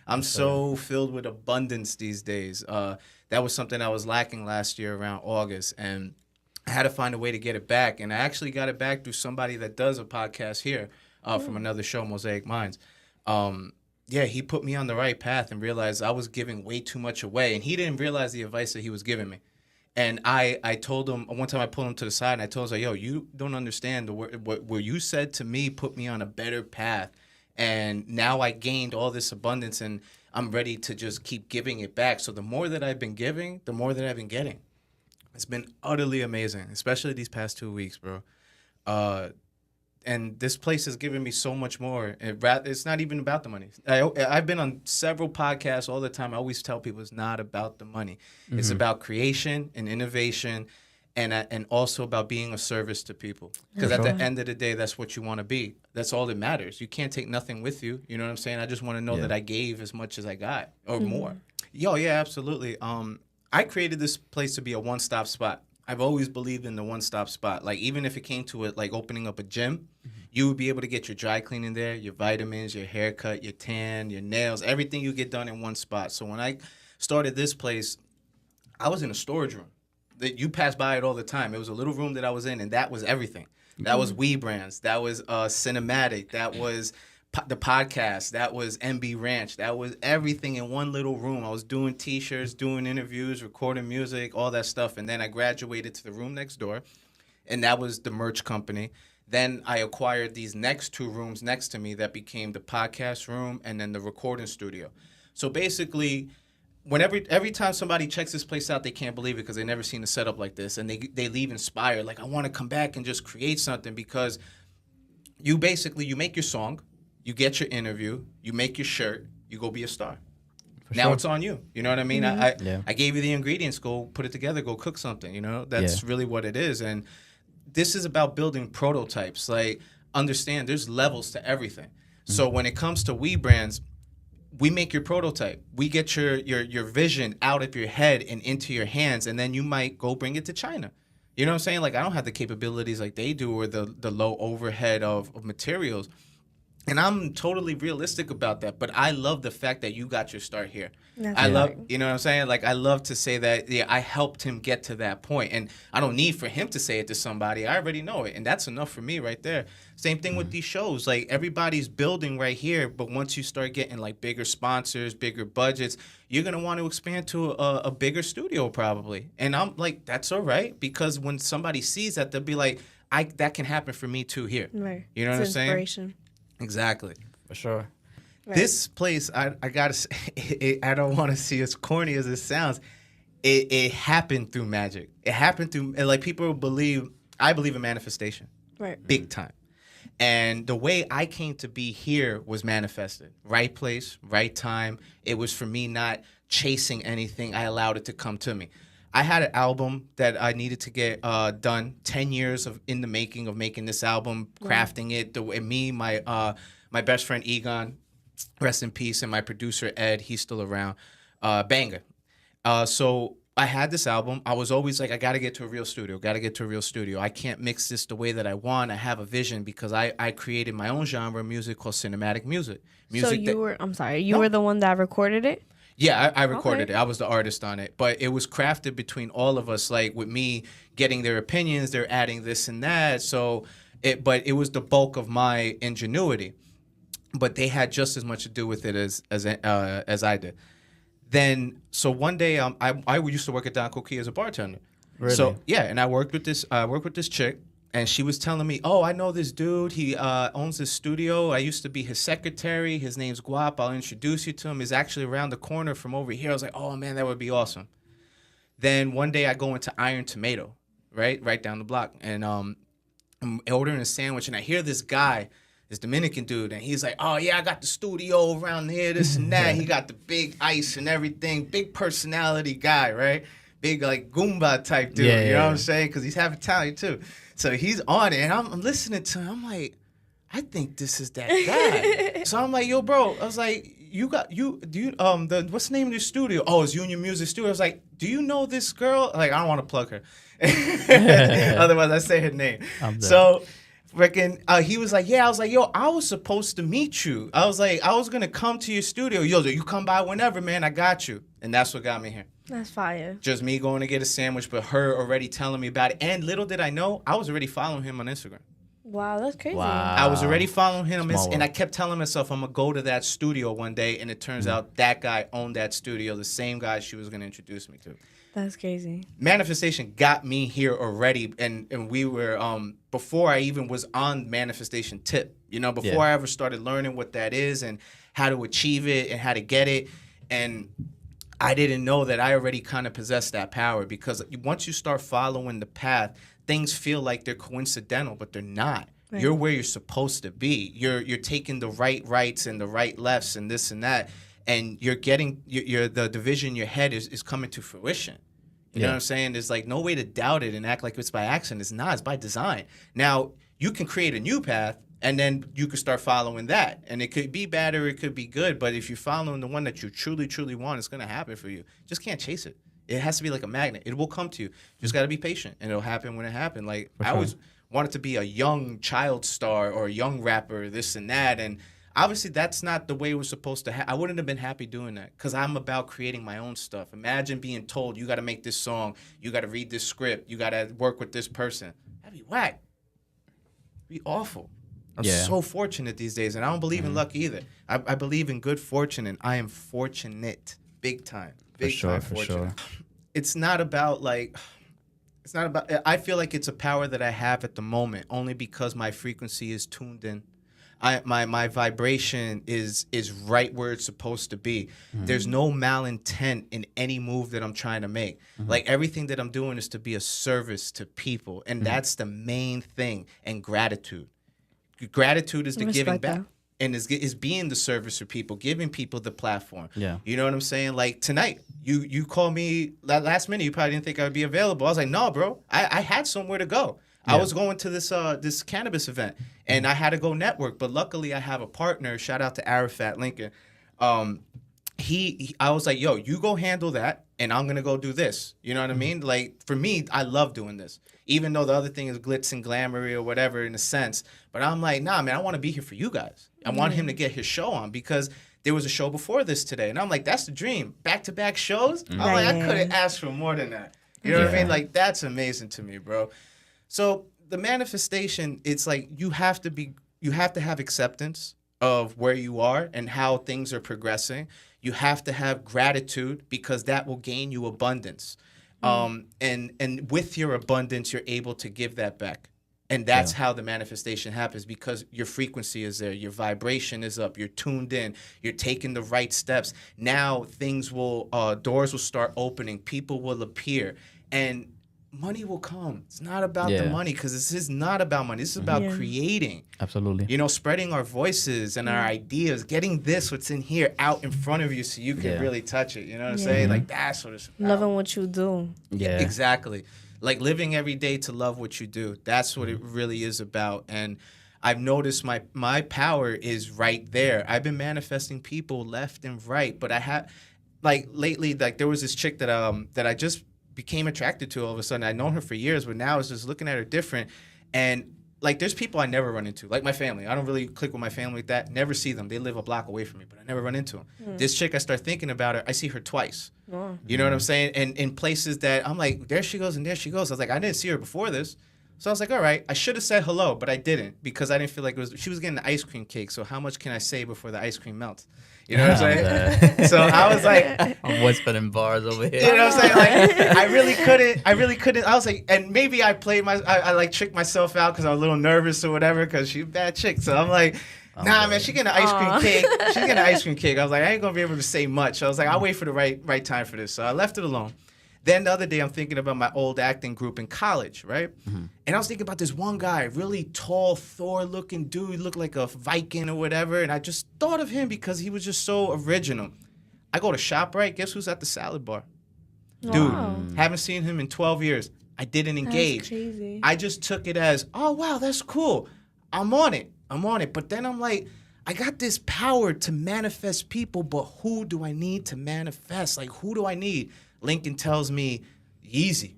I'm so filled with abundance these days. That was something I was lacking last year around August, and I had to find a way to get it back. And I actually got it back through somebody that does a podcast here from another show, Mosaic Minds. Yeah, he put me on the right path and realized I was giving way too much away. And he didn't realize the advice that he was giving me. And I told him, one time I pulled him to the side and I told him, yo, you don't understand what you said to me put me on a better path. And now I gained all this abundance and I'm ready to just keep giving it back. So the more that I've been giving, the more that I've been getting. It's been utterly amazing, especially these past 2 weeks, bro. And this place has given me so much more. It's not even about the money. I've been on several podcasts all the time. I always tell people it's not about the money. Mm-hmm. It's about creation and innovation and also about being a service to people. Because at the end of the day, that's what you want to be. That's all that matters. You can't take nothing with you. You know what I'm saying? I just want to know that I gave as much as I got or more. Yo, yeah, absolutely. I created this place to be a one-stop spot. I've always believed in the one-stop spot. Like, even if it came to it, like opening up a gym, you would be able to get your dry cleaning there, your vitamins, your haircut, your tan, your nails, everything you get done in one spot. So when I started this place, I was in a storage room. You pass by it all the time. It was a little room that I was in, and that was everything. That was We Brands. That was Cinematic. That was the podcast. That was MB Ranch. That was everything in one little room. I was doing T-shirts, doing interviews, recording music, all that stuff. And then I graduated to the room next door, and that was the merch company. Then I acquired these next 2 rooms next to me that became the podcast room and then the recording studio. So basically, every time somebody checks this place out, they can't believe it because they've never seen a setup like this. And they leave inspired. Like, I want to come back and just create something because you make your song, you get your interview, you make your shirt, you go be a star. Now it's on you. You know what I mean? Mm-hmm. I gave you the ingredients. Go put it together. Go cook something. You know, that's really what it is. And this is about building prototypes. Like, understand there's levels to everything. Mm-hmm. So when it comes to We Brands, we make your prototype. We get your vision out of your head and into your hands, and then you might go bring it to China. You know what I'm saying? Like, I don't have the capabilities like they do or the low overhead of materials. And I'm totally realistic about that, but I love the fact that you got your start here. I love, you know what I'm saying? Like, I love to say that, I helped him get to that point. And I don't need for him to say it to somebody. I already know it. And that's enough for me right there. Same thing with these shows. Like, everybody's building right here, but once you start getting, like, bigger sponsors, bigger budgets, you're going to want to expand to a bigger studio probably. And I'm like, that's all right, because when somebody sees that, they'll be like, that can happen for me too here. Right. You know what I'm saying? Inspiration. Exactly. For sure. Right. This place, I gotta say, I don't want to see as corny as it sounds. It happened through magic. It happened through, like, people believe, I believe in manifestation. Right. Big time. And the way I came to be here was manifested. Right place, right time. It was for me not chasing anything. I allowed it to come to me. I had an album that I needed to get done. 10 years in the making of making this album, crafting it. My best friend Egon, rest in peace, and my producer Ed, he's still around. Banger. So I had this album. I was always like, I got to get to a real studio. I can't mix this the way that I want. I have a vision because I created my own genre of music called cinematic music. So you were the one that recorded it? Yeah, I recorded it. I was the artist on it. But it was crafted between all of us, like with me getting their opinions, they're adding this and that. But it was the bulk of my ingenuity. But they had just as much to do with it as I did. Then, so one day, I used to work at Don Coquille as a bartender. Really? So, yeah, and I worked with this chick. And she was telling me, I know this dude. He owns this studio. I used to be his secretary. His name's Guap. I'll introduce you to him. He's actually around the corner from over here. I was like, oh, man, that would be awesome. Then one day I go into Iron Tomato, right down the block. And I'm ordering a sandwich. And I hear this guy, this Dominican dude. And he's like, oh, yeah, I got the studio around here, this and that. He got the big ice and everything. Big personality guy, right? Big, like, Goomba type dude. You know what I'm saying? Because he's half Italian, too. So he's on it, and I'm listening to him. I'm like, I think this is that guy. So I'm like, yo, bro. I was like, what's the name of your studio? Oh, it's Union Music Studio. I was like, do you know this girl? Like, I don't want to plug her. Otherwise, I say her name. So freaking, he was like, yeah. I was like, yo, I was supposed to meet you. I was like, I was going to come to your studio. Yo, you come by whenever, man. I got you. And that's what got me here. That's fire. Just me going to get a sandwich, but her already telling me about it. And little did I know, I was already following him on Instagram. Wow, that's crazy. Wow. I was already following him, Small and I world. kept telling myself I'm going to go to that studio one day, and it turns out that guy owned that studio, the same guy she was going to introduce me to. That's crazy. Manifestation got me here already, and we were, before I even was on manifestation tip, before I ever started learning what that is and how to achieve it and how to get it, and I didn't know that I already kind of possessed that power, because once you start following the path, things feel like they're coincidental, but they're not. Right. You're where you're supposed to be. You're taking the right rights and the right lefts and this and that, and you're getting the division in your head is coming to fruition. You know what I'm saying? There's like no way to doubt it and act like it's by accident. It's not. It's by design. Now, you can create a new path, and then you can start following that. And it could be bad or it could be good, but if you're following the one that you truly, truly want, it's going to happen for you. Just can't chase it. It has to be like a magnet. It will come to you. Just got to be patient, and it'll happen when it happens. Like, I always wanted to be a young child star or a young rapper, this and that, and obviously that's not the way it was supposed to I wouldn't have been happy doing that, because I'm about creating my own stuff. Imagine being told, you got to make this song, you got to read this script, you got to work with this person. That'd be whack. It'd be awful. I'm so fortunate these days, and I don't believe in luck either. I believe in good fortune, and I am fortunate. Big time. Big time fortunate. For sure. It's not about I feel like it's a power that I have at the moment, only because my frequency is tuned in. My vibration is right where it's supposed to be. Mm-hmm. There's no malintent in any move that I'm trying to make. Mm-hmm. Like, everything that I'm doing is to be a service to people, and that's the main thing. And gratitude. Gratitude is the giving back. That. And is being the service for people, giving people the platform. Yeah. You know what I'm saying? Like, tonight, you called me last minute. You probably didn't think I would be available. I was like, no, bro. I had somewhere to go. Yeah. I was going to this cannabis event, and I had to go network. But luckily, I have a partner. Shout out to Arafat Lincoln. I was like, yo, you go handle that, and I'm going to go do this. You know what I mean? Like, for me, I love doing this. Even though the other thing is glitz and glamoury or whatever in a sense. But I'm like, nah, man, I want to be here for you guys. I want him to get his show on, because there was a show before this today. And I'm like, that's the dream. Back-to-back shows? I'm like, I couldn't ask for more than that. You know what I mean? Like, that's amazing to me, bro. So the manifestation, it's like you have to have acceptance of where you are and how things are progressing. You have to have gratitude, because that will gain you abundance. And with your abundance, you're able to give that back. And that's how the manifestation happens, because your frequency is there. Your vibration is up. You're tuned in. You're taking the right steps. Now doors will start opening. People will appear. And money will come. It's not about the money, because this is not about money. This is about creating. Absolutely. Spreading our voices and our ideas, getting what's in here out in front of you so you can really touch it. You know what I'm saying? Like, that's what it's about. Loving what you do. Yeah. Exactly. Like, living every day to love what you do. That's what it really is about. And I've noticed my power is right there. I've been manifesting people left and right, but I have, like, lately, like, there was this chick that I just became attracted to all of a sudden. I'd known her for years, but now I was just looking at her different. And, like, there's people I never run into, like my family. I don't really click with my family like that. Never see them. They live a block away from me, but I never run into them. This chick, I start thinking about her. I see her twice. You know what I'm saying? And in places that I'm like, there she goes and there she goes. I was like, I didn't see her before this. So I was like, all right, I should have said hello, but I didn't, because I didn't feel like she was getting the ice cream cake. So how much can I say before the ice cream melts? You know what I'm saying? So I was like, I'm whispering bars over here. You know what I'm saying? Like, I really couldn't. I was like, and maybe I played I like tricked myself out because I was a little nervous or whatever, because she's a bad chick. So I'm like, nah, man, she getting an ice cream cake. She's getting an ice cream cake. I was like, I ain't gonna be able to say much. So I was like, I'll wait for the right time for this. So I left it alone. Then the other day, I'm thinking about my old acting group in college, right? Mm-hmm. And I was thinking about this one guy, really tall, Thor-looking dude. He looked like a Viking or whatever. And I just thought of him because he was just so original. I go to ShopRite. Guess who's at the salad bar? Wow. Dude, haven't seen him in 12 years. I didn't engage. That's crazy. I just took it as, oh, wow, that's cool. I'm on it. But then I'm like, I got this power to manifest people, but who do I need to manifest? Like, who do I need? Lincoln tells me, Yeezy,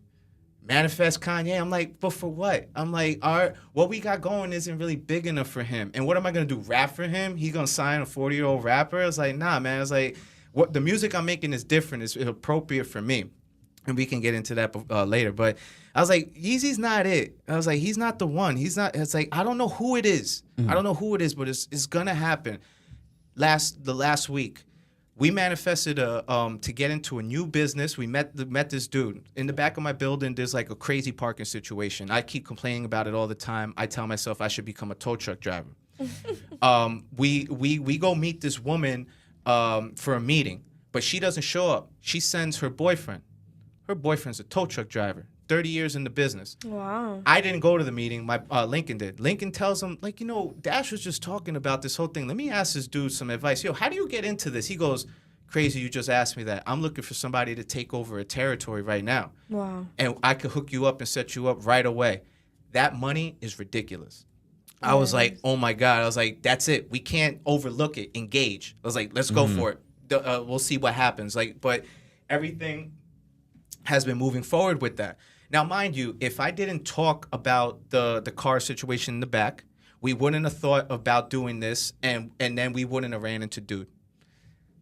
manifest Kanye. I'm like, but for what? I'm like, what we got going isn't really big enough for him. And what am I going to do, rap for him? He going to sign a 40-year-old rapper? I was like, nah, man. I was like, what the music I'm making is different. It's appropriate for me. And we can get into that later. But I was like, Yeezy's not it. I was like, he's not the one. He's not. It's like, I don't know who it is. I don't know who it is, but it's going to happen. The last week, we manifested to get into a new business. We met this dude. In the back of my building, there's like a crazy parking situation. I keep complaining about it all the time. I tell myself I should become a tow truck driver. We go meet this woman for a meeting, but she doesn't show up. She sends her boyfriend. Her boyfriend's a tow truck driver, 30 years in the business. Wow. I didn't go to the meeting. My Lincoln did. Lincoln tells him, like, Dash was just talking about this whole thing. Let me ask this dude some advice. Yo, how do you get into this? He goes, crazy, you just asked me that. I'm looking for somebody to take over a territory right now. Wow. And I could hook you up and set you up right away. That money is ridiculous. I was like, oh, my God. I was like, that's it. We can't overlook it. Engage. I was like, let's go for it. We'll see what happens. But everything has been moving forward with that. Now, mind you, if I didn't talk about the car situation in the back, we wouldn't have thought about doing this, and then we wouldn't have ran into dude.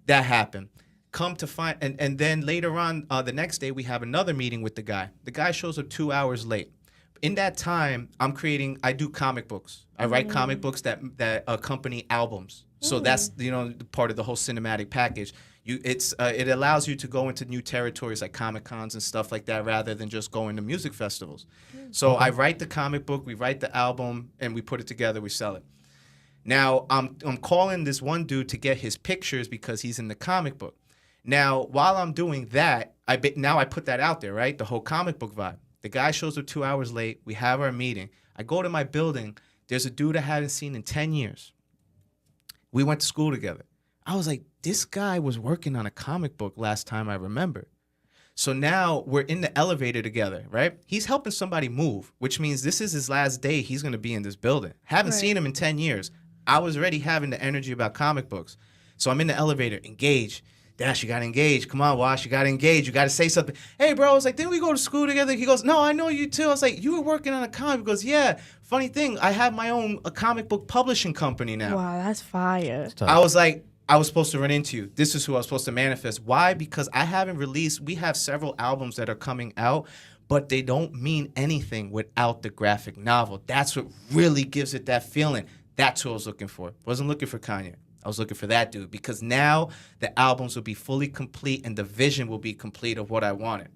That happened. Come to find, and then later on, the next day, we have another meeting with the guy. The guy shows up 2 hours late. In that time, I do comic books. I write comic books that accompany albums. So that's part of the whole cinematic package. It allows you to go into new territories like Comic Cons and stuff like that rather than just going to music festivals. So I write the comic book, we write the album, and we put it together, we sell it. Now I'm calling this one dude to get his pictures because he's in the comic book. Now while I'm doing that, I put that out there, right? The whole comic book vibe. The guy shows up 2 hours late. We have our meeting. I go to my building. There's a dude I haven't seen in 10 years. We went to school together. I was like, this guy was working on a comic book last time I remember. So now we're in the elevator together, right? He's helping somebody move, which means this is his last day he's going to be in this building. Haven't seen him in 10 years. I was already having the energy about comic books. So I'm in the elevator, engage. Dash, you got to engage. Come on, Wash, you got to engage. You got to say something. Hey, bro, I was like, didn't we go to school together? He goes, no, I know you too. I was like, you were working on a comic. He goes, yeah. Funny thing, I have my own comic book publishing company now. Wow, that's fire. I was like, I was supposed to run into you. This is who I was supposed to manifest. Why? Because I haven't released, we have several albums that are coming out, but they don't mean anything without the graphic novel. That's what really gives it that feeling. That's who I was looking for. Wasn't looking for Kanye. I was looking for that dude because now the albums will be fully complete and the vision will be complete of what I wanted.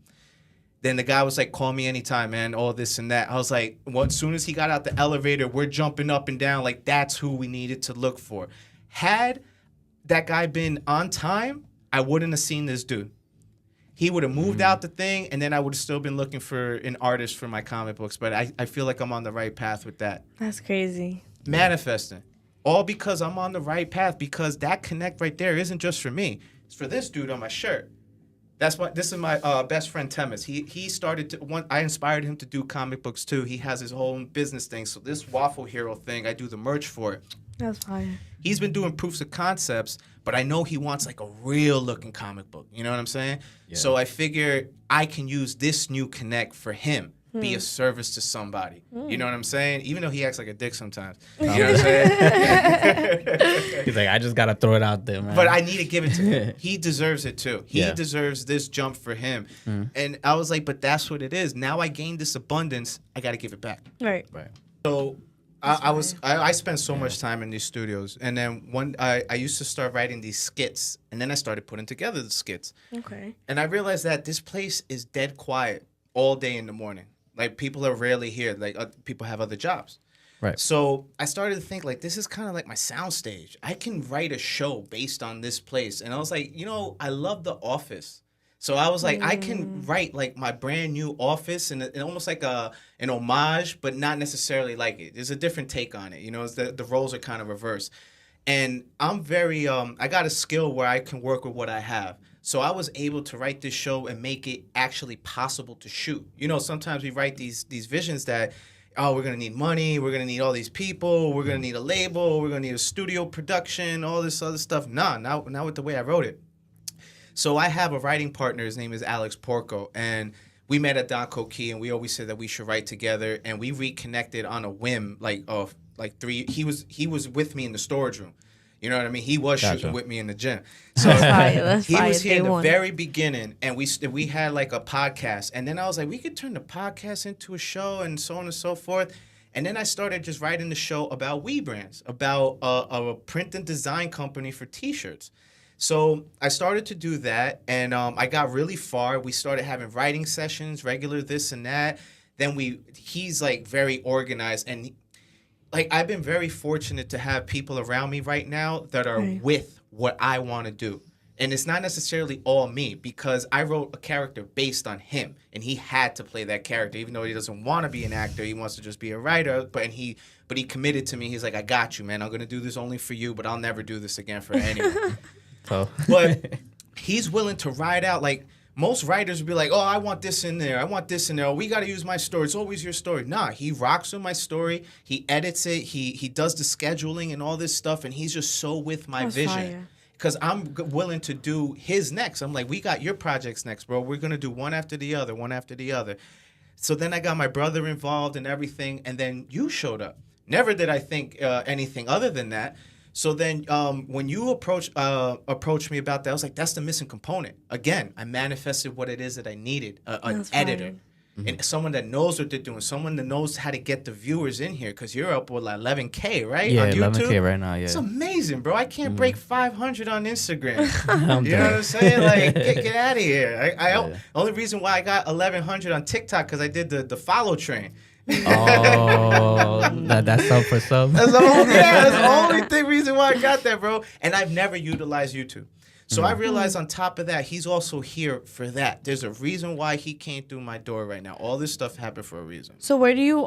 Then the guy was like, call me anytime, man, all this and that. I was like, well, as soon as he got out the elevator, we're jumping up and down like that's who we needed to look for. Had that guy been on time, I wouldn't have seen this dude. He would have moved out the thing, and then I would have still been looking for an artist for my comic books. But I feel like I'm on the right path with that. That's crazy. Manifesting. All because I'm on the right path, because that connect right there isn't just for me. It's for this dude on my shirt. This is my best friend Temis. He started to I inspired him to do comic books too. He has his own business thing. So this Waffle Hero thing, I do the merch for it. That's fire. He's been doing proofs of concepts, but I know he wants like a real looking comic book. You know what I'm saying? Yeah. So I figure I can use this new connect for him. Be a service to somebody. You know what I'm saying? Even though he acts like a dick sometimes. You know what I'm saying? He's like, I just got to throw it out there, man. But I need to give it to him. He deserves it too. He deserves this jump for him. And I was like, but that's what it is. Now I gained this abundance. I got to give it back. Right. So I spent so much time in these studios. And then I used to start writing these skits. And then I started putting together the skits. Okay. And I realized that this place is dead quiet all day in the morning. Like, people are rarely here. Like, people have other jobs. Right. So I started to think, like, this is kind of like my soundstage. I can write a show based on this place. And I was like, I love The Office. So I was like, I can write, like, my brand new Office and almost like an homage, but not necessarily like it. There's a different take on it. It's the roles are kind of reversed. And I'm very, I got a skill where I can work with what I have. So I was able to write this show and make it actually possible to shoot. Sometimes we write these visions that, oh, we're going to need money, we're going to need all these people, we're going to need a label, we're going to need a studio production, all this other stuff. Not with the way I wrote it. So I have a writing partner, his name is Alex Porco, and we met at Don Coquille, and we always said that we should write together, and we reconnected on a whim, like three. He was with me in the storage room. You know what I mean? He was shooting with me in the gym. So That's he fire. was here in the Day one. very beginning, and we had like a podcast. And then I was like, we could turn the podcast into a show and so on and so forth. And then I started just writing the show about We Brands, about a print and design company for T-shirts. So I started to do that, and I got really far. We started having writing sessions, regular this and that. Then he's like very organized, and like I've been very fortunate to have people around me right now that are with what I want to do. And it's not necessarily all me, because I wrote a character based on him, and he had to play that character, even though he doesn't want to be an actor. He wants to just be a writer. But he committed to me. He's like, I got you, man. I'm gonna do this only for you, but I'll never do this again for anyone. But he's willing to ride out. Like most writers would be like, oh, I want this in there. I want this in there. Oh, we got to use my story. It's always your story. Nah, he rocks with my story. He edits it. He does the scheduling and all this stuff, and he's just so with my vision. Fire. Because I'm willing to do his next. I'm like, we got your projects next, bro. We're going to do one after the other, one after the other. So then I got my brother involved and everything, and then you showed up. Never did I think anything other than that. So then when you approached me about that, I was like, that's the missing component. Again, I manifested what it is that I needed, an editor. And someone that knows what they're doing, someone that knows how to get the viewers in here, because you're up with like 11K, right? Yeah, on YouTube? 11K right now, yeah. It's amazing, bro. I can't break 500 on Instagram. You know what I'm saying? Like, get out of here. Only reason why I got 1100 on TikTok, because I did the follow train. Oh, that's sub for sub. That's the only reason why I got that, bro. And I've never utilized YouTube. So I realized on top of that, he's also here for that. There's a reason why he came through my door right now. All this stuff happened for a reason. So where do you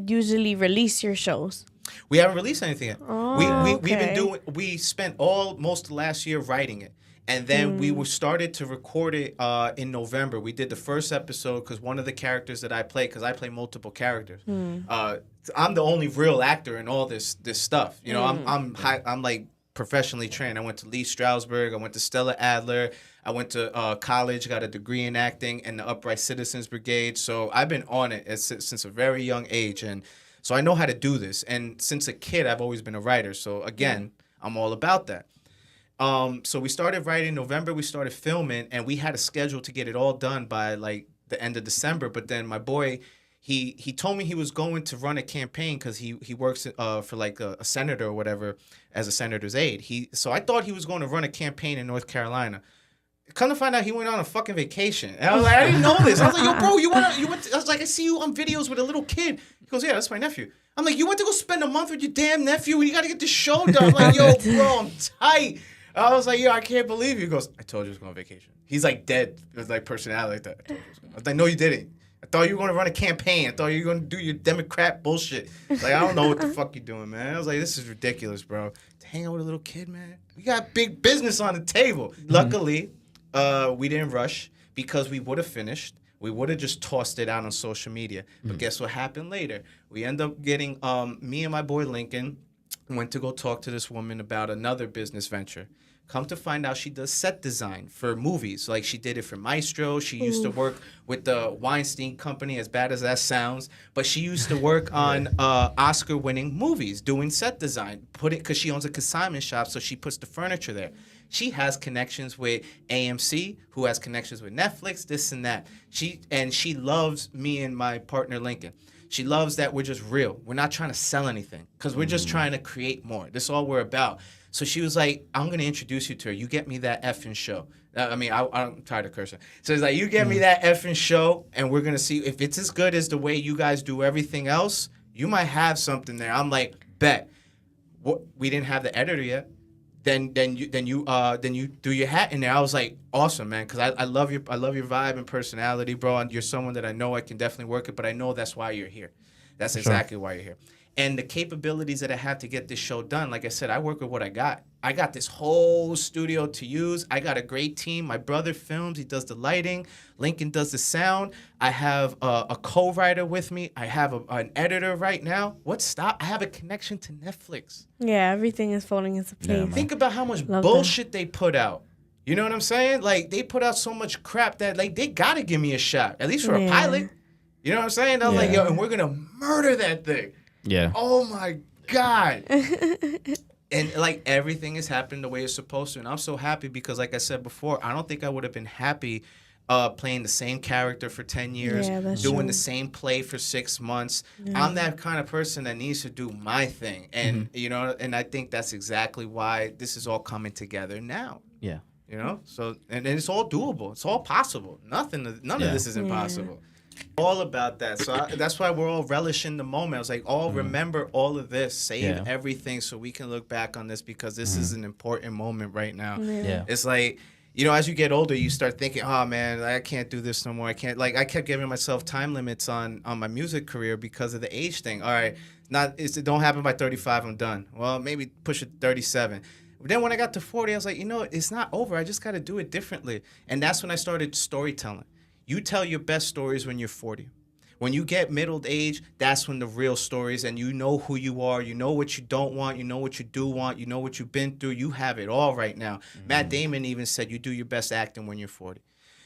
usually release your shows? We haven't released anything yet. Oh, We spent most of last year writing it. And then we started to record it in November. We did the first episode because one of the characters that I play, because I play multiple characters. I'm the only real actor in all this stuff. You know, I'm like professionally trained. I went to Lee Strasberg. I went to Stella Adler. I went to college, got a degree in acting and the Upright Citizens Brigade. So I've been on it since a very young age. And so I know how to do this. And since a kid, I've always been a writer. So again, I'm all about that. So we started writing in November. We started filming, and we had a schedule to get it all done by like the end of December. But then my boy, he told me he was going to run a campaign because he works for like a senator or whatever as a senator's aide. So I thought he was going to run a campaign in North Carolina. Come to find out, he went on a fucking vacation. And I was like, I didn't know this. I was like, yo, bro, you went. I was like, I see you on videos with a little kid. He goes, yeah, that's my nephew. I'm like, you went to go spend a month with your damn nephew, and you got to get the show done. I'm like, yo, bro, I'm tight. I was like, yo, I can't believe you. He goes, I told you I was going on vacation. He's like dead. It was like personality like that. I told you I was like, no, you didn't. I thought you were going to run a campaign. I thought you were going to do your Democrat bullshit. Like, I don't know what the fuck you're doing, man. I was like, this is ridiculous, bro. To hang out with a little kid, man. We got big business on the table. Luckily, we didn't rush because we would have finished. We would have just tossed it out on social media. But guess what happened later? We end up getting, me and my boy Lincoln went to go talk to this woman about another business venture. Come to find out, she does set design for movies. Like, she did it for Maestro. She used to work with the Weinstein Company, as bad as that sounds. But she used to work on Oscar-winning movies, doing set design. Because she owns a consignment shop, so she puts the furniture there. She has connections with AMC, who has connections with Netflix, this and that. She loves me and my partner, Lincoln. She loves that we're just real. We're not trying to sell anything because we're just trying to create more. This is all we're about. So she was like, I'm going to introduce you to her. You get me that effing show. I'm tired of cursing. So it's like, you get me that effing show, and we're going to see if it's as good as the way you guys do everything else, you might have something there. I'm like, bet. We didn't have the editor yet. Then you threw your hat in there. I was like, awesome, man, because I love your vibe and personality, bro. And you're someone that I know I can definitely work with, but I know that's why you're here. That's exactly why you're here. And the capabilities that I have to get this show done, like I said, I work with what I got. I got this whole studio to use. I got a great team. My brother films. He does the lighting. Lincoln does the sound. I have a co-writer with me. I have an editor right now. I have a connection to Netflix. Yeah, everything is falling into place. Think about how much bullshit they put out. You know what I'm saying? Like, they put out so much crap that, like, they got to give me a shot, at least for a pilot. You know what I'm saying? I was like, yo, and we're going to murder that thing. Yeah. Oh, my God. And, like, everything is happening the way it's supposed to. And I'm so happy because, like I said before, I don't think I would have been happy playing the same character for 10 years, doing the same play for 6 months. I'm that kind of person that needs to do my thing. And, you know, and I think that's exactly why this is all coming together now. Yeah. You know? So, and it's all doable. It's all possible. None of this is impossible. All about that. So that's why we're all relishing the moment. I was like, remember all of this. Save everything so we can look back on this because this is an important moment right now. It's like, you know, as you get older, you start thinking, oh, man, I can't do this no more. I can't. Like, I kept giving myself time limits on my music career because of the age thing. All right, it don't happen by 35, I'm done. Well, maybe push it to 37. But then when I got to 40, I was like, you know, it's not over. I just got to do it differently. And that's when I started storytelling. You tell your best stories when you're 40. When you get middle age, that's when the real stories, and you know who you are, you know what you don't want, you know what you do want, you know what you've been through. You have it all right now. Matt Damon even said you do your best acting when you're 40.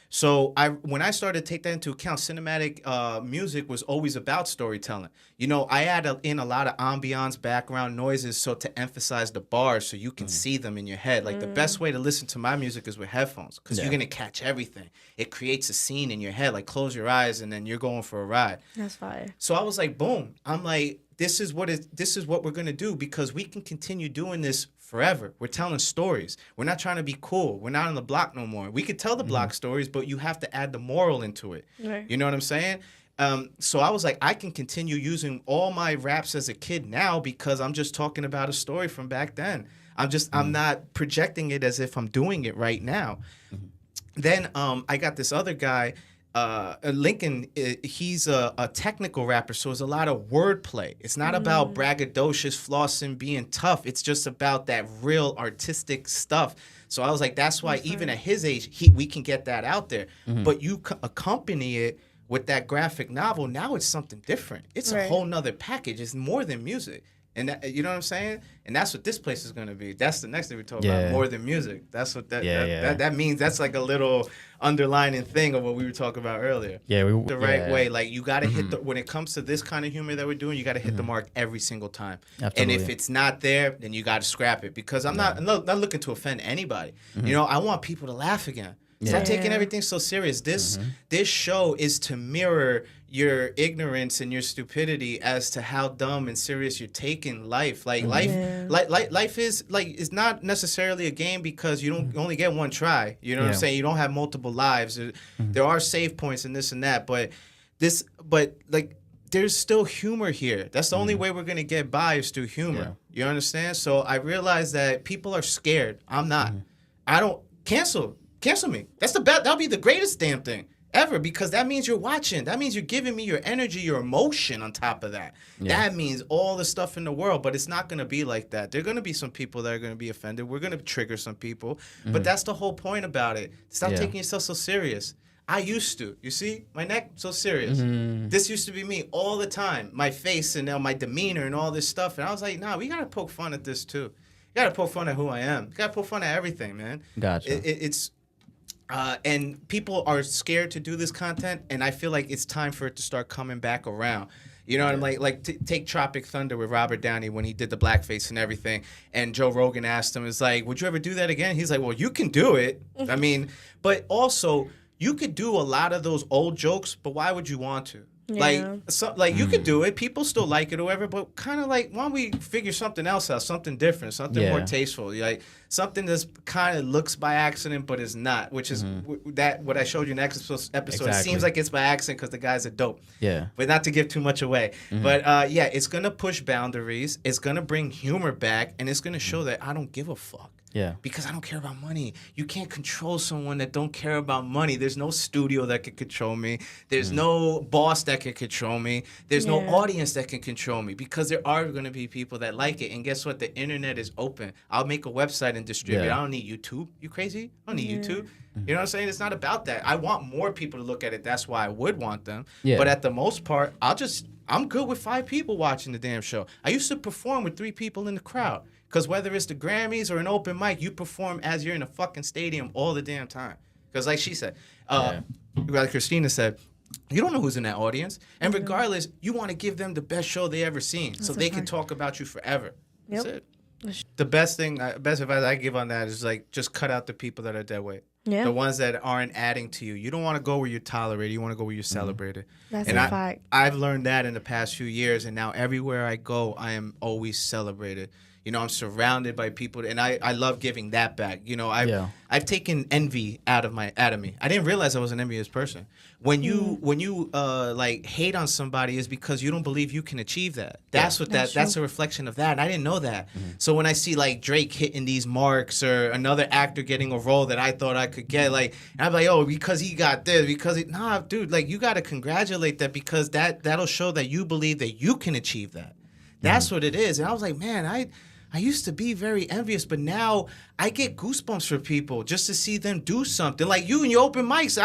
So when I started to take that into account, cinematic music was always about storytelling. You know, I add in a lot of ambiance, background noises, so to emphasize the bars so you can see them in your head. Like the best way to listen to my music is with headphones because you're going to catch everything. It creates a scene in your head. Like close your eyes and then you're going for a ride. That's fire. So I was like, boom. I'm like, this is what we're going to do because we can continue doing this forever. We're telling stories. We're not trying to be cool. We're not on the block no more. We could tell the block stories, but you have to add the moral into it. Right. You know what I'm saying? So I was like, I can continue using all my raps as a kid now because I'm just talking about a story from back then. I'm not projecting it as if I'm doing it right now. Then I got this other guy, Lincoln. He's a technical rapper, so it's a lot of wordplay. It's not about braggadocious, flossing, being tough. It's just about that real artistic stuff. So I was like, that's why even at his age, we can get that out there. But you accompany it with that graphic novel. Now it's something different. It's a whole nother package. It's more than music. And that, you know what I'm saying? And that's what this place is going to be. That's the next thing we talk about, more than music. That's what that means. That's like a little underlining thing of what we were talking about earlier. Yeah, the right way. Like you got to hit when it comes to this kind of humor that we're doing, you got to hit the mark every single time. Absolutely. And if it's not there, then you got to scrap it because I'm not looking to offend anybody. You know, I want people to laugh again. Stop taking everything so serious. This show is to mirror your ignorance and your stupidity as to how dumb and serious you're taking life. Like life is not necessarily a game because you don't only get one try. You know what I'm saying? You don't have multiple lives. There are save points and this and that, but there's still humor here. That's the only way we're gonna get by is through humor. You understand? So I realized that people are scared. I'm not. I don't cancel me. That's the best. That'll be the greatest damn thing ever because that means you're watching. That means you're giving me your energy, your emotion on top of that. That means all the stuff in the world, but it's not going to be like that. There are going to be some people that are going to be offended. We're going to trigger some people, but that's the whole point about it. Stop taking yourself so serious. I used to. You see? My neck, so serious. This used to be me all the time. My face and my demeanor and all this stuff. And I was like, nah, we got to poke fun at this too. You got to poke fun at who I am. You got to poke fun at everything, man. Gotcha. And people are scared to do this content, and I feel like it's time for it to start coming back around. You know, and take Tropic Thunder with Robert Downey when he did the blackface and everything, and Joe Rogan asked him, "Is like, would you ever do that again?" He's like, "Well, you can do it." I mean, but also you could do a lot of those old jokes, but why would you want to? You could do it. People still like it or whatever, but kind of like, why don't we figure something else out, something different, something more tasteful, like something that's kind of looks by accident but is not, which is that what I showed you in the episode. Exactly. It seems like it's by accident because the guys are dope. Yeah. But not to give too much away. But it's gonna push boundaries. It's gonna bring humor back, and it's gonna show that I don't give a fuck. Yeah. Because I don't care about money. You can't control someone that don't care about money. There's no studio that can control me. There's no boss that can control me. There's no audience that can control me because there are going to be people that like it. And guess what? The internet is open. I'll make a website and distribute. I don't need YouTube. You crazy? I don't need YouTube. You know what I'm saying? It's not about that. I want more people to look at it. That's why I would want them. Yeah. But at the most part, I'll just I'm good with 5 people watching the damn show. I used to perform with 3 people in the crowd. Because whether it's the Grammys or an open mic, you perform as you're in a fucking stadium all the damn time. Because like she said, like Christina said, you don't know who's in that audience. And regardless, you want to give them the best show they ever seen. So they can talk about you forever. Yep. That's it. The best advice I give on that is like just cut out the people that are dead weight. Yeah. The ones that aren't adding to you. You don't want to go where you're tolerated. You want to go where you're celebrated. That's and a fact. I've learned that in the past few years, and now everywhere I go, I am always celebrated. You know, I'm surrounded by people, and I love giving that back. You know, I've taken envy out of me. I didn't realize I was an envious person. When you like hate on somebody is because you don't believe you can achieve that. That's a reflection of that. And I didn't know that. So when I see like Drake hitting these marks or another actor getting a role that I thought I could get, like, and I'm like, oh, because he got this, nah, dude, like you got to congratulate that because that'll show that you believe that you can achieve that. That's what it is. And I was like, man, I used to be very envious, but now I get goosebumps for people just to see them do something. Like you and your open mics,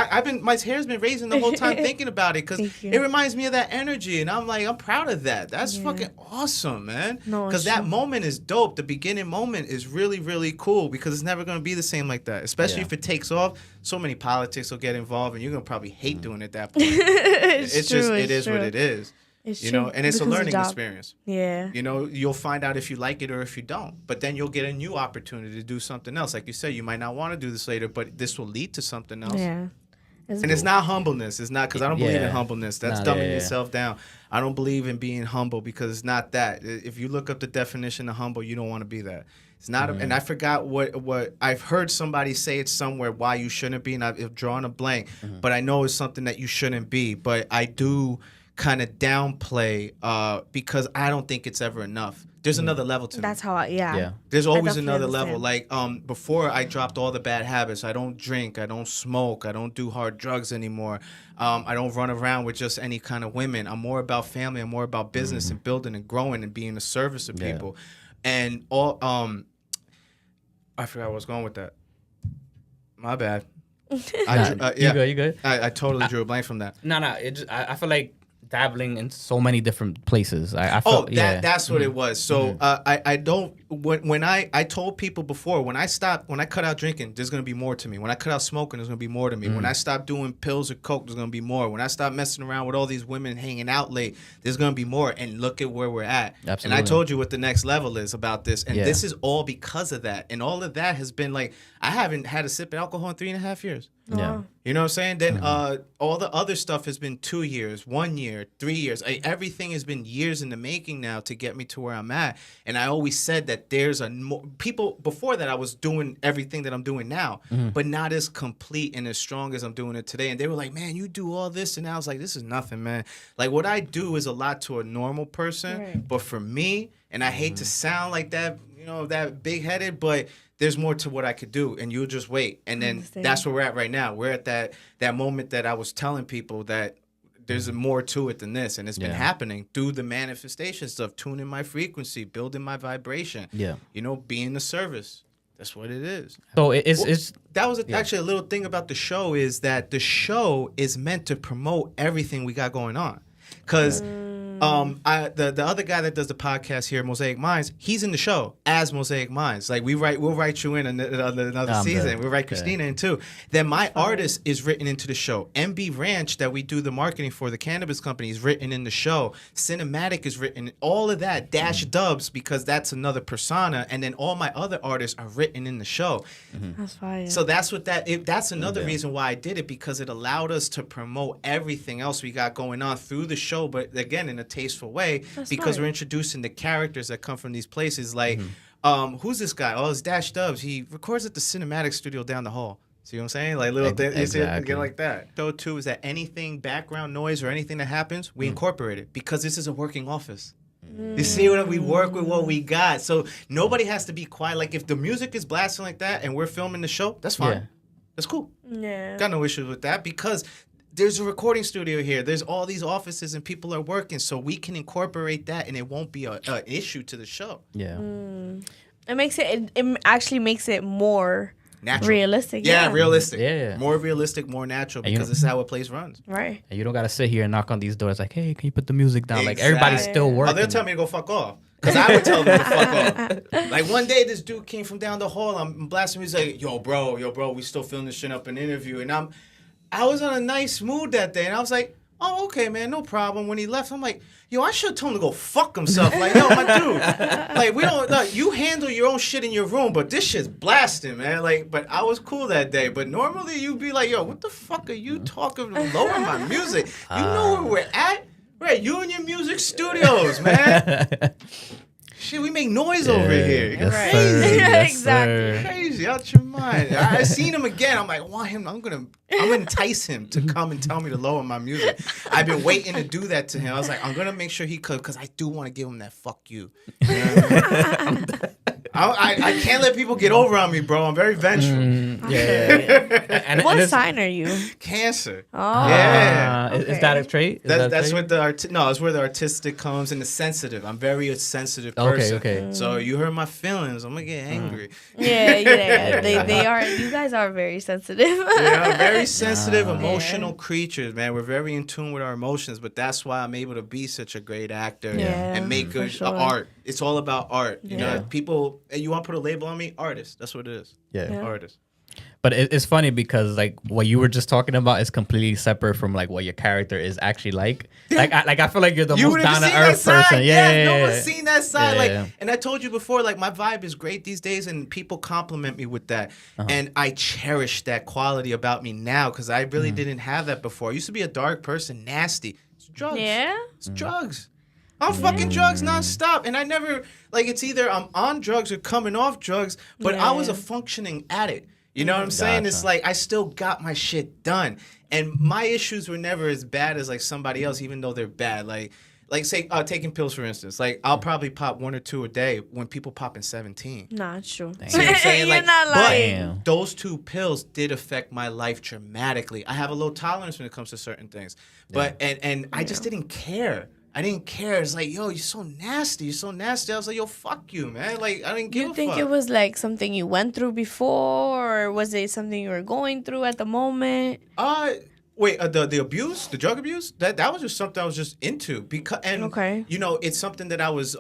my hair's been raising the whole time thinking about it because it reminds me of that energy, and I'm like, I'm proud of that. That's fucking awesome, man. Because that moment is dope. The beginning moment is really, really cool because it's never gonna be the same like that. Especially if it takes off. So many politics will get involved, and you're gonna probably hate doing it at that point. It's true, it is what it is. It's you know, and it's a learning experience. Yeah. You know, you'll find out if you like it or if you don't. But then you'll get a new opportunity to do something else. Like you said, you might not want to do this later, but this will lead to something else. Yeah. It's not humbleness. It's not, because I don't believe in humbleness. That's dumbing yourself down. I don't believe in being humble because it's not that. If you look up the definition of humble, you don't want to be that. It's not, and I forgot what I've heard somebody say it somewhere why you shouldn't be, and I've drawn a blank. But I know it's something that you shouldn't be. But I do kind of downplay because I don't think it's ever enough. There's another level to That's me. how There's always another level. Like before I dropped all the bad habits. I don't drink, I don't smoke, I don't do hard drugs anymore. I don't run around with just any kind of women. I'm more about family, I'm more about business and building and growing and being a service of people. And all I forgot where I was going with that. My bad. You good? I totally drew a blank from that. No. I feel like dabbling in so many different places. I felt, that's what it was. So I don't when I told people before, when I cut out drinking, there's gonna be more to me. When I cut out smoking, there's gonna be more to me. When I stop doing pills or coke, there's gonna be more. When I stop messing around with all these women hanging out late, there's gonna be more. And look at where we're at. Absolutely. And I told you what the next level is about this. And this is all because of that. And all of that has been like, I haven't had a sip of alcohol in 3.5 years. Yeah. You know what I'm saying? Then all the other stuff has been 2 years, 1 year, 3 years. Everything has been years in the making now to get me to where I'm at. And I always said that there's people before that I was doing everything that I'm doing now, but not as complete and as strong as I'm doing it today. And they were like, man, you do all this. And I was like, this is nothing, man. Like what I do is a lot to a normal person, but for me, and I hate to sound like that, you know, that big headed, but there's more to what I could do, and you'll just wait. And then that's where we're at right now. We're at that moment that I was telling people that there's more to it than this, and it's been happening through the manifestation stuff, tuning my frequency, building my vibration. Yeah, you know, being the service. That's what it is. So it's that was actually a little thing about the show is that the show is meant to promote everything we got going on, because. The other guy that does the podcast here, Mosaic Minds, he's in the show as Mosaic Minds. Like we'll write you in another season. We'll write Christina in too. Then my artist is written into the show. MB Ranch that we do the marketing for, the cannabis company, is written in the show. Cinematic is written. All of that. DashDubz, because that's another persona, and then all my other artists are written in the show. That's fire. So that's what that's another reason why I did it, because it allowed us to promote everything else we got going on through the show, but again in a tasteful way. Because we're introducing the characters that come from these places. Like, who's this guy? Oh, it's DashDubz. He records at the cinematic studio down the hall. See what I'm saying? Like little things, get like that. So too is that anything background noise or anything that happens, we incorporate it because this is a working office. You see what we work with what we got. So nobody has to be quiet. Like if the music is blasting like that and we're filming the show, that's fine. Yeah. That's cool. Yeah. Got no issues with that because there's a recording studio here. There's all these offices and people are working, so we can incorporate that, and it won't be an issue to the show. Yeah. It makes it actually makes it more natural. Realistic, Yeah, realistic. Yeah. More realistic, more natural, And you because know- this is how a place runs. right. And you don't gotta sit here and knock on these doors like, hey, can you put the music down? Like Exactly. everybody's still Oh, working. they'll tell me to go fuck off. Because I would tell them to fuck off. Like one day, this dude came from down the hall. I'm blasting. He's like, yo, bro, we still filling this shit up in interview. And I was in a nice mood that day. And I was like, oh, okay, man, no problem. When he left, I'm like, yo, I should have told him to go fuck himself. Like, yo, my dude. Like, we don't, like, you handle your own shit in your room, but this shit's blasting, man. Like, but I was cool that day. But normally you'd be like, yo, what the fuck are you talking? Lower my music. You know where we're at? We're at Union Music Studios, man. Shit, we make noise over here. You're Yes, crazy. sir. Yes, Exactly. sir. Crazy, out your mind. I seen him again. I'm like, want him? I'm gonna entice him to come and tell me to lower my music. I've been waiting to do that to him. I was like, I'm gonna make sure he could, because I do want to give him that fuck you. You know what I mean? I can't let people get over on me, bro. I'm very vengeful. Yeah. And What it's- sign are you? Cancer. Oh. Yeah. Is that a trait? Is that a That's trait? where it's where the artistic comes and the sensitive. I'm very a sensitive Okay, person. okay. So you hurt my feelings, I'm gonna get angry. Yeah. They are. You guys are very sensitive. Yeah, very sensitive, emotional creatures, man. We're very in tune with our emotions, but that's why I'm able to be such a great actor Yeah, and make for good sure. art. It's all about art. You Yeah. know, people, you want to put a label on me? Artist. That's what it is. Yeah. Artist. But it's funny because like what you were just talking about is completely separate from like what your character is actually like. I feel like you're the most would've down to seen that earth side. person. Yes, Yeah. no one's seen that side. Yeah, Like, yeah. and I told you before, like my vibe is great these days, and people compliment me with that, and I cherish that quality about me now because I really didn't have that before. I used to be a dark person, nasty. It's drugs. Yeah. It's drugs. I'm fucking drugs nonstop, and I never like. It's either I'm on drugs or coming off drugs, but I was a functioning addict. You know what I'm saying? It's Gotcha. like I still got my shit done, and my issues were never as bad as like somebody else, even though they're bad. Like say taking pills for instance. Like I'll probably pop 1 or 2 a day when people popping 17. Nah, it's true. See what I'm saying? You're Like, not but lying. Damn. those 2 pills did affect my life dramatically. I have a low tolerance when it comes to certain things, but and I just didn't care. I didn't care. It's like, yo, you're so nasty. You're so nasty. I was like, yo, fuck you, man. Like, I didn't give You a think fuck. it was like something you went through before, or was it something you were going through at the moment? Wait, the abuse, the drug abuse, that was just something I was just into because, and Okay. you know, it's something that I was,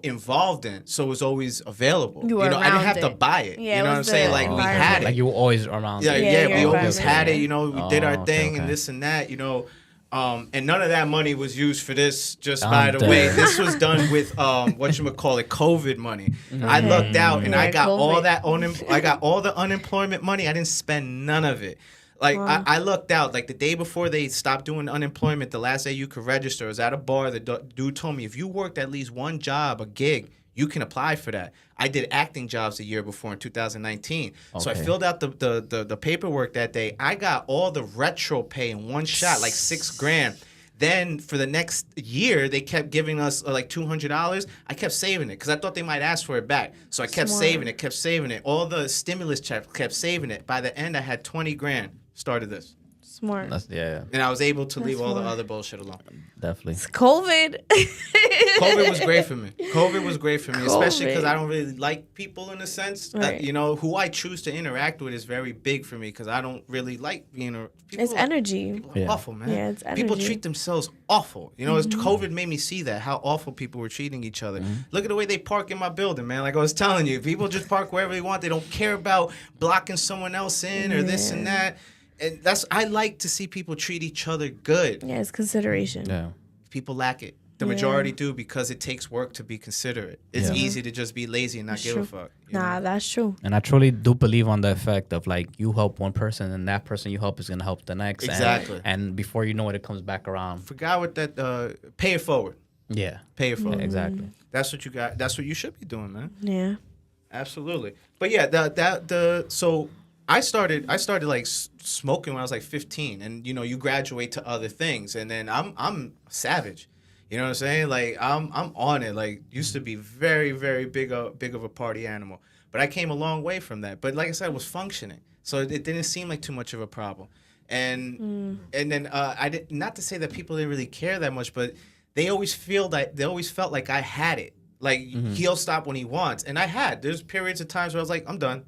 involved in, so it was always available. You were I didn't around have to it. buy it. Yeah, you it know what I'm was saying? the Like we environment. had it. Like you were always around. Yeah, it. Yeah, we your always had it. environment. You know, we did our okay, thing and okay. this and that. You know, and none of that money was used for this. Just I'm by the dead. way, this was done with whatchamacallit, COVID money. I Okay. lucked out and I Yeah, got all COVID. that I got all the unemployment money. I didn't spend none of it. Like I lucked out. Like the day before they stopped doing unemployment, the last day you could register, I was at a bar. The dude told me if you worked at least one job, a gig, you can apply for that. I did acting jobs the year before in 2019. So I Okay. filled out the paperwork that day. I got all the retro pay in one shot, like $6,000. Then for the next year, they kept giving us like $200. I kept saving it because I thought they might ask for it back. So I kept saving it. All the stimulus checks, kept saving it. By the end, I had $20,000. Started this. Smart. Yeah, And I was able to leave all the smart. other bullshit alone. definitely. It's COVID. COVID was great for me. COVID was great for me, especially because COVID. I don't really like people in a sense. Right. Who I choose to interact with is very big for me because I don't really like being around people. It's energy. People are Yeah. awful, man. Yeah, it's People energy. treat themselves awful. As COVID made me see that, how awful people were treating each other. Look at the way they park in my building, man. Like I was telling you, people just park wherever they want. They don't care about blocking someone else in or this and that. And I like to see people treat each other good. Yeah, it's consideration. Yeah. People lack it. The majority do because it takes work to be considerate. It's easy to just be lazy and not give a fuck. you Nah, know? that's true. And I truly do believe on the effect of like you help one person and that person you help is gonna help the next. Exactly. And before you know it, it comes back around. Forgot what that pay it forward. Yeah. Pay it forward. Exactly. That's what you got. That's what you should be doing, man. Yeah. Absolutely. But yeah, so I started like smoking when I was like 15, and you graduate to other things, and then I'm savage. You know what I'm saying? Like I'm on it. Like used to be very very big of a party animal, but I came a long way from that. But like I said, I was functioning, so it didn't seem like too much of a problem. And then I did not to say that people didn't really care that much, but they always felt like I had it. Like he'll stop when he wants, and I had. There's periods of times where I was like, I'm done.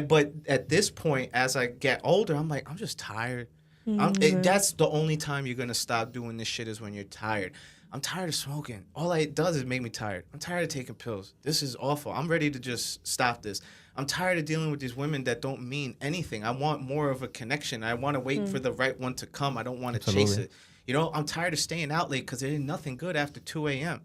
But at this point, as I get older, I'm like, I'm just tired. That's the only time you're gonna stop doing this shit is when you're tired. I'm tired of smoking. All it does is make me tired. I'm tired of taking pills. This is awful. I'm ready to just stop this. I'm tired of dealing with these women that don't mean anything. I want more of a connection. I want to wait for the right one to come. I don't want to chase it. You know, I'm tired of staying out late because there ain't nothing good after 2 a.m.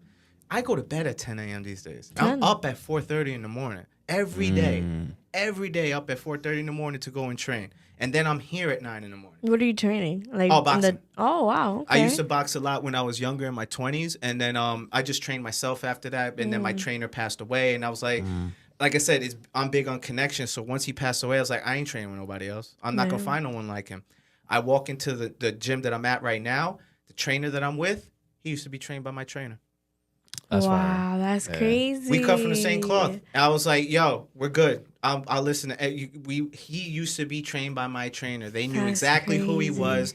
I go to bed at 10 a.m. these days. I'm up at 4:30 in the morning. Every day. Every day up at 4:30 in the morning to go and train. And then I'm here at 9 in the morning. What are you training? Like boxing. Oh, wow. Okay. I used to box a lot when I was younger in my 20s. And then I just trained myself after that. And then my trainer passed away. And I was like I said, I'm big on connection. So once he passed away, I was like, I ain't training with nobody else. I'm not going to find no one like him. I walk into the gym that I'm at right now. The trainer that I'm with, he used to be trained by my trainer. That's wow, that's crazy. We cut from the same cloth. And I was like, yo, we're good. I'll listen to he used to be trained by my trainer. They knew exactly who he was.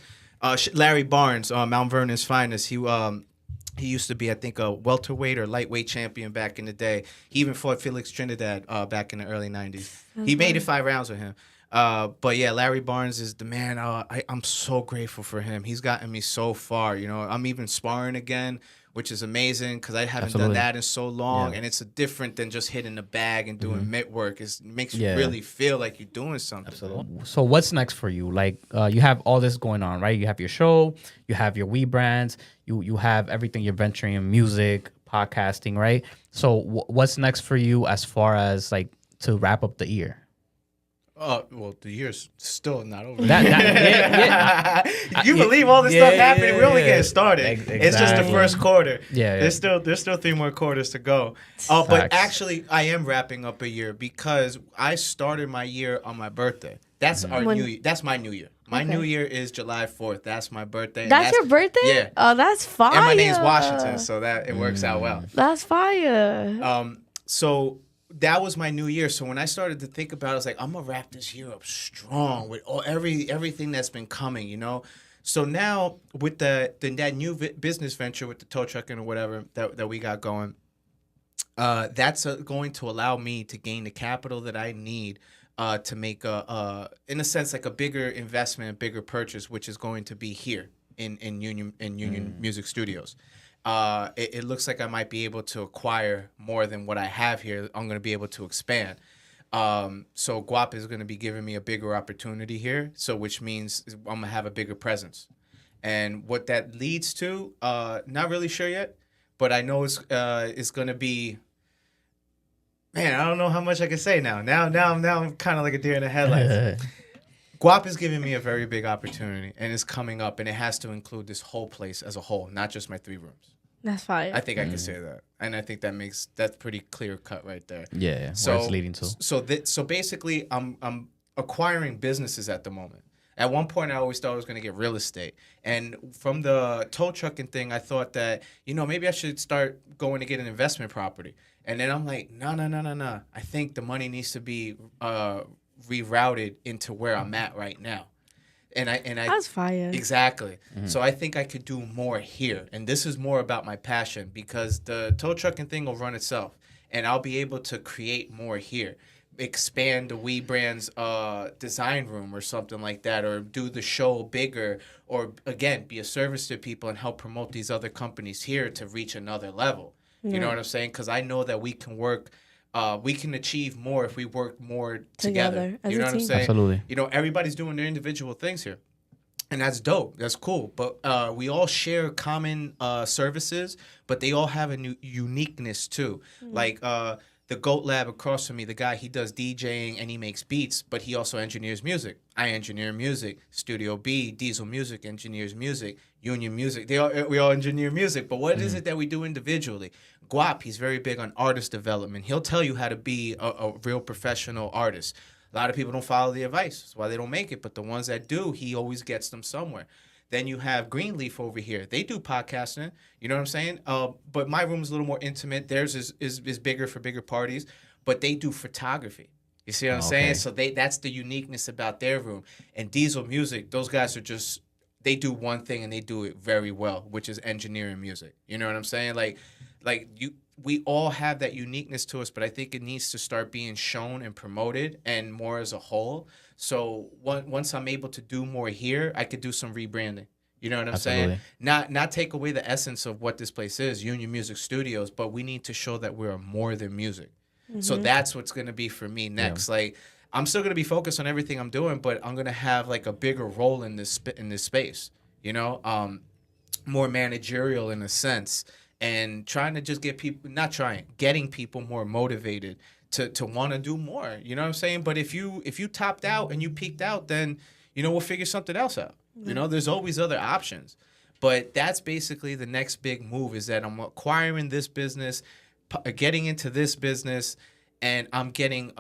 Larry Barnes, Mount Vernon's finest. He used to be, I think, a welterweight or lightweight champion back in the day. He even fought Felix Trinidad back in the early 90s. He made it 5 rounds with him. But yeah, Larry Barnes is the man. I'm so grateful for him. He's gotten me so far. You know, I'm even sparring again, which is amazing because I haven't done that in so long. And it's different than just hitting the bag and doing mitt work. It makes you really feel like you're doing something. Absolutely. So what's next for you? Like you have all this going on, right? You have your show, you have your weed brands, you have everything you're venturing in music, podcasting, right? So what's next for you as far as like to wrap up the year? Well, the year's still not over. You believe all this stuff happening? We're only getting started. Exactly. It's just the first quarter. Yeah. There's still 3 more quarters to go. But actually, I am wrapping up a year because I started my year on my birthday. That's our new year. That's my new year. My new year is July 4th. That's my birthday. That's your birthday? Yeah. Oh, that's fire. And my name's Washington, so that it works out well. That's fire. So that was my new year. So when I started to think about it, I was like, I'm going to wrap this year up strong with everything that's been coming, you know? So now with that new business venture with the tow trucking or whatever that we got going, that's going to allow me to gain the capital that I need to make, in a sense, like a bigger investment, a bigger purchase, which is going to be here in Union Music Studios. It looks like I might be able to acquire more than what I have here. I'm going to be able to expand. So Guap is going to be giving me a bigger opportunity here, so which means I'm going to have a bigger presence. And what that leads to, not really sure yet, but I know it's going to be, man, I don't know how much I can say now. Now I'm kind of like a deer in the headlights. Guap is giving me a very big opportunity, and it's coming up, and it has to include this whole place as a whole, not just my 3 rooms. That's fire. I think I can say that, and I think that's pretty clear cut right there. Yeah. So where it's leading to. So basically, I'm acquiring businesses at the moment. At one point, I always thought I was going to get real estate, and from the tow trucking thing, I thought that maybe I should start going to get an investment property, and then I'm like, no. I think the money needs to be rerouted into where I'm at right now. And I that's fire. Exactly. So I think I could do more here. And this is more about my passion because the tow trucking thing will run itself. And I'll be able to create more here. Expand the We Brands design room or something like that, or do the show bigger, or again, be a service to people and help promote these other companies here to reach another level. You know what I'm saying? Because I know that we can work. We can achieve more if we work more together. You know what I'm saying? Absolutely. Everybody's doing their individual things here. And that's dope. That's cool. But we all share common services, but they all have a uniqueness too. Like the Goat Lab across from me, the guy, he does DJing and he makes beats, but he also engineers music. I engineer music. Studio B, Diesel Music engineers music. Union Music, we all engineer music. But what is it that we do individually? Guap, he's very big on artist development. He'll tell you how to be a real professional artist. A lot of people don't follow the advice. That's why they don't make it. But the ones that do, he always gets them somewhere. Then you have Greenleaf over here. They do podcasting. You know what I'm saying? But my room is a little more intimate. Theirs is bigger for bigger parties. But they do photography. You see what I'm saying? So that's the uniqueness about their room. And Diesel Music, those guys are just, they do one thing and they do it very well, which is engineering music. You know what I'm saying? Like we all have that uniqueness to us, but I think it needs to start being shown and promoted and more as a whole. So once I'm able to do more here, I could do some rebranding. You know what I'm saying? Not take away the essence of what this place is, Union Music Studios, but we need to show that we're more than music. So that's what's going to be for me next. Like, I'm still going to be focused on everything I'm doing, but I'm going to have like a bigger role in this space, you know, more managerial in a sense, and trying to just get people, getting people more motivated to want to do more. You know what I'm saying? But if you topped out and you peaked out, then, you know, we'll figure something else out. You know, there's always other options. But that's basically the next big move, is that I'm acquiring this business, getting into this business, and I'm getting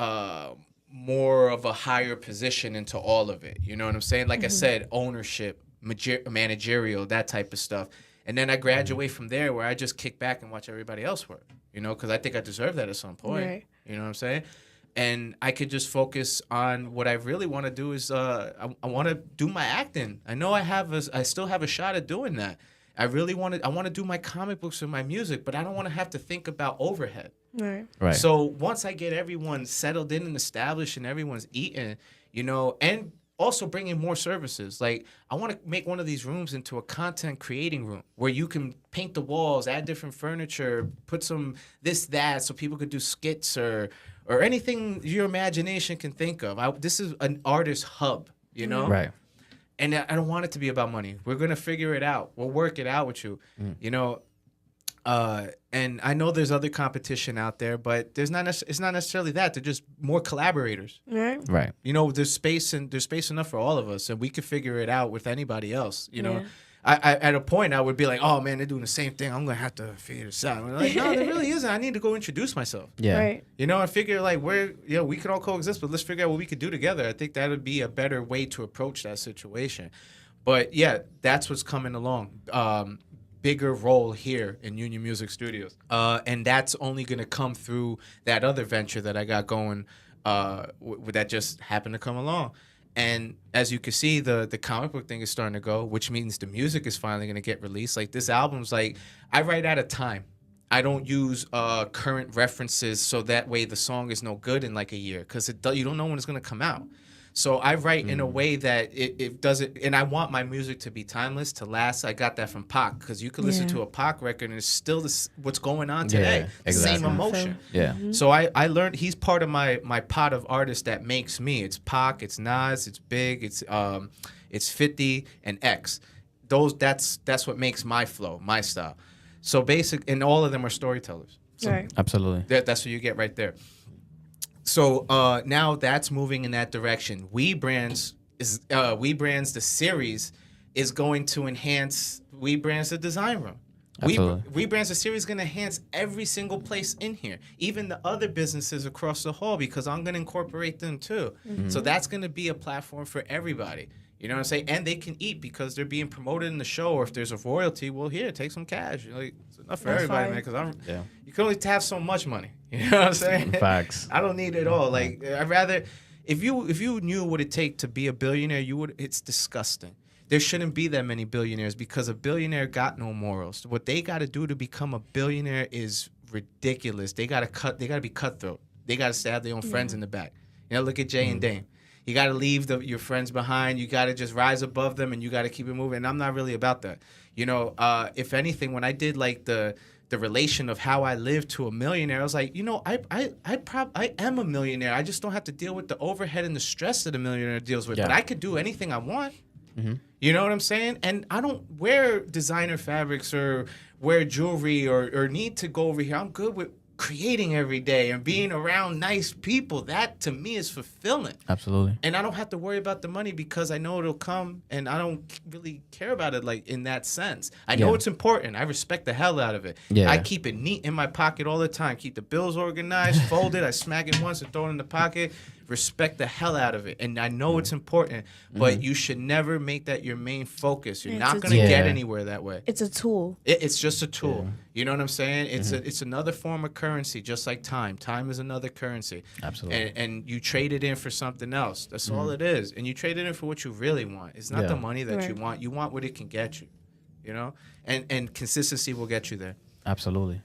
more of a higher position into all of it. You know what I'm saying? Like I said, ownership, managerial, that type of stuff. And then I graduate from there, where I just kick back and watch everybody else work, you know, because I think I deserve that at some point. Right. You know what I'm saying? And I could just focus on what I really want to do is I want to do my acting. I know I still have a shot at doing that. I want to do my comic books and my music, but I don't want to have to think about overhead. Right. So once I get everyone settled in and established and everyone's eating, you know, and also bringing more services. Like, I want to make one of these rooms into a content creating room where you can paint the walls, add different furniture, put some this, that, so people could do skits or anything your imagination can think of. This is an artist hub, you know? Right. And I don't want it to be about money. We're going to figure it out. We'll work it out with you, you know? And I know there's other competition out there, but it's not necessarily that. They're just more collaborators. Right. You know, there's space enough for all of us, and we could figure it out with anybody else, you know? I at a point I would be like, oh man, they're doing the same thing. I'm gonna have to figure this out. And like, no, there really isn't. I need to go introduce myself. Yeah. Right. You know, I figure like we could all coexist, but let's figure out what we could do together. I think that would be a better way to approach that situation. But yeah, that's what's coming along. Bigger role here in Union Music Studios. And that's only gonna come through that other venture that I got going that just happened to come along. And as you can see, the comic book thing is starting to go, which means the music is finally going to get released. Like, this album's like, I write out of time. I don't use current references, so that way the song is no good in like a year, because you don't know when it's going to come out. So I write in a way that it doesn't, and I want my music to be timeless, to last. I got that from Pac, because you can listen to a Pac record and it's still what's going on today. Yeah, exactly. Same emotion. Yeah. So I learned, he's part of my pot of artists that makes me. It's Pac, it's Nas, it's Big, it's 50 and X. That's what makes my flow, my style. So and all of them are storytellers. So Right. Absolutely. that's what you get right there. So now that's moving in that direction. We Brands the series is going to enhance We Brands the design room. We Brands the series is going to enhance every single place in here, even the other businesses across the hall, because I'm going to incorporate them too. So that's going to be a platform for everybody. You know what I'm saying? And they can eat because they're being promoted in the show. Or if there's a royalty, well, here, take some cash. Like, it's enough for everybody, man. Because you can only have so much money. You know what I'm saying? Facts. I don't need it all. Like, I'd rather, if you knew what it take to be a billionaire, you would. It's disgusting. There shouldn't be that many billionaires, because a billionaire got no morals. What they got to do to become a billionaire is ridiculous. They got to be cutthroat. They got to stab their own friends in the back. You know, look at Jay and Dame. You got to leave your friends behind. You got to just rise above them, and you got to keep it moving. And I'm not really about that. You know, if anything, when I did like the relation of how I lived to a millionaire, I was like, you know, I am a millionaire. I just don't have to deal with the overhead and the stress that a millionaire deals with. Yeah. But I could do anything I want. Mm-hmm. You know what I'm saying? And I don't wear designer fabrics or wear jewelry or need to go over here. I'm good with creating every day and being around nice people. That to me is fulfilling. Absolutely. And I don't have to worry about the money, because I know it'll come, and I don't really care about it like in that sense. I know it's important. I respect the hell out of it. Yeah. I keep it neat in my pocket all the time. Keep the bills organized, folded. I smack it once and throw it in the pocket. Respect the hell out of it. And I know it's important, but you should never make that your main focus. You're not going to get anywhere that way. It's a tool. It's just a tool. Yeah. You know what I'm saying? It's another form of currency, just like time. Time is another currency. Absolutely. And you trade it in for something else. That's all it is. And you trade it in for what you really want. It's not the money that you want. You want what it can get you. You know? And consistency will get you there. Absolutely.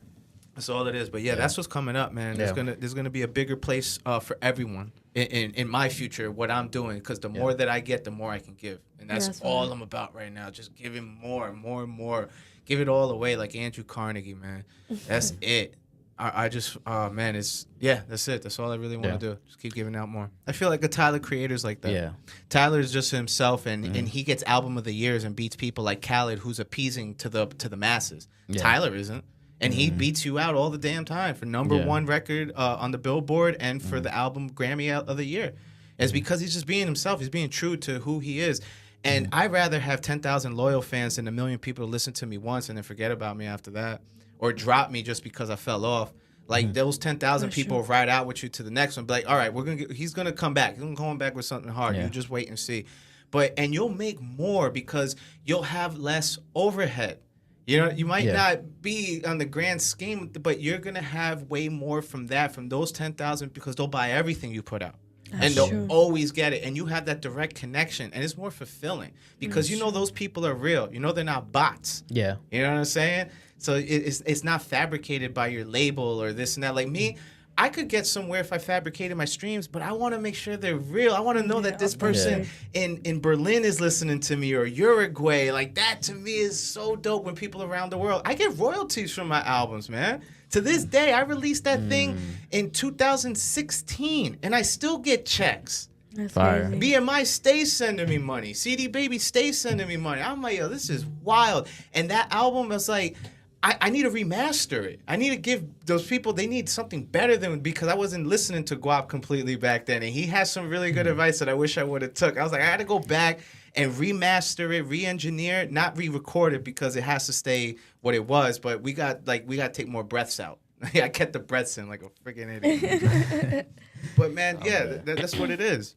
That's all it is. But yeah, that's what's coming up, man. Yeah. There's gonna be a bigger place for everyone in my future. What I'm doing, because the more that I get, the more I can give, and that's all I'm about right now. Just giving more and more and more. Give it all away, like Andrew Carnegie, man. That's it. I just, man, that's it. That's all I really want to do. Just keep giving out more. I feel like a Tyler Creator's like that. Yeah. Tyler's just himself, and he gets album of the years and beats people like Khaled, who's appeasing to the masses. Yeah. Tyler isn't. And he beats you out all the damn time for number one record on the Billboard and for the album Grammy of the year. It's because he's just being himself. He's being true to who he is. And I'd rather have 10,000 loyal fans than 1 million people to listen to me once and then forget about me after that. Or drop me just because I fell off. Like, those 10,000 people ride out with you to the next one. Be like, all right, he's going to come back. He's going to come back with something hard. You just wait and see. And you'll make more because you'll have less overhead. You know, you might not be on the grand scheme, but you're going to have way more from those 10,000 because they'll buy everything you put out. And they'll always get it. And you have that direct connection. And it's more fulfilling because you know those people are real. You know they're not bots. Yeah. You know what I'm saying? So it's not fabricated by your label or this and that. Like me, I could get somewhere if I fabricated my streams, but I want to make sure they're real. I want to know that this person in Berlin is listening to me or Uruguay. Like, that to me is so dope when people around the world. I get royalties from my albums, man. To this day, I released that thing in 2016, and I still get checks. That's fire. BMI stays sending me money. CD Baby stays sending me money. I'm like, yo, this is wild. And that album was like, I need to remaster it. I need to give those people, they need something better than, because I wasn't listening to Guap completely back then. And he has some really good advice that I wish I would have took. I was like, I had to go back and remaster it, re-engineer it, not re-record it because it has to stay what it was. But we got to take more breaths out. I kept the breaths in like a freaking idiot. But man, that's what it is.